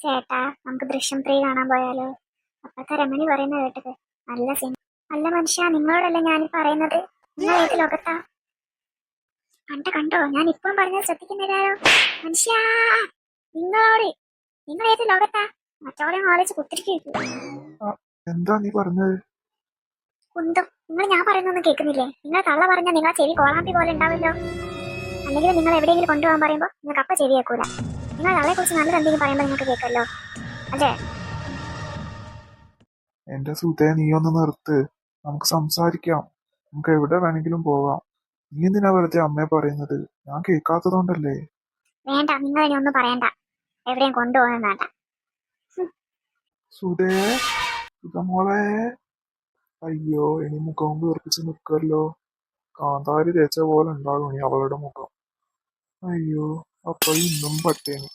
ചേട്ടാ നമുക്ക് ദൃശ്യം 3 കാണാൻ പോയാലോ? അപ്പത്തെ രമണി പറയുന്നത് കേട്ടത് നല്ല സിനിമ. അല്ല മനുഷ്യ, നിങ്ങളോടല്ലേ ഞാൻ പറയുന്നത്. നിങ്ങൾ ഏത് ലോകത്താ? കണ്ടോ, ഞാൻ ഇപ്പം പറഞ്ഞത് ശ്രദ്ധിക്കുന്നില്ലായോ മനുഷ്യ? നിങ്ങളോട്, നിങ്ങൾ ഏത് ലോകത്താ? മറ്റോടെ ആലോചിച്ച് കുത്തിരിക്കും. എന്താ നീ പറഞ്ഞത്? കുന്തം, നിങ്ങൾ ഞാൻ പറയുന്നൊന്നും കേൾക്കുന്നില്ലേ? നിങ്ങൾ കള്ള പറഞ്ഞാൽ നിങ്ങൾ ചെവി കോളാമ്പി പോലെ ഉണ്ടാവല്ലോ. അല്ലെങ്കിൽ നിങ്ങൾ എവിടെയെങ്കിലും കൊണ്ടുപോകാൻ പറയുമ്പോൾ നിങ്ങൾക്ക് അപ്പ ചെവി കേൾക്കൂല. നിങ്ങൾ അവളെ കുറിച്ച് നല്ലത് എന്തെങ്കിലും പറയുമ്പോൾ നിങ്ങൾക്ക് കേൾക്കല്ലോ, അല്ലേ? എന്റെ സുധേ, നീ ഒന്ന് നിർത്ത്. നമുക്ക് സംസാരിക്കാം. നമുക്ക് എവിടെ വേണമെങ്കിലും പോവാം. നീ എന്തിനാ വെറുതെ അമ്മയെ പറയുന്നത്? ഞാൻ കേൾക്കാത്തതുകൊണ്ടല്ലേ. വേണ്ട, നിങ്ങൾ ഇനി ഒന്നും പറയണ്ട. എവിടെയും കൊണ്ടുപോകാൻ വേണ്ട. സുധേ, സുധമോളെ. അയ്യോ, ഇനി മുഖവും വീർപ്പിച്ച് നിൽക്കല്ലോ. കാന്താരി തേച്ച പോലെ ഉണ്ടാകും ഇനി അവളുടെ മുഖം. അയ്യോ, അപ്പൊ ഇന്നും പട്ടേന്.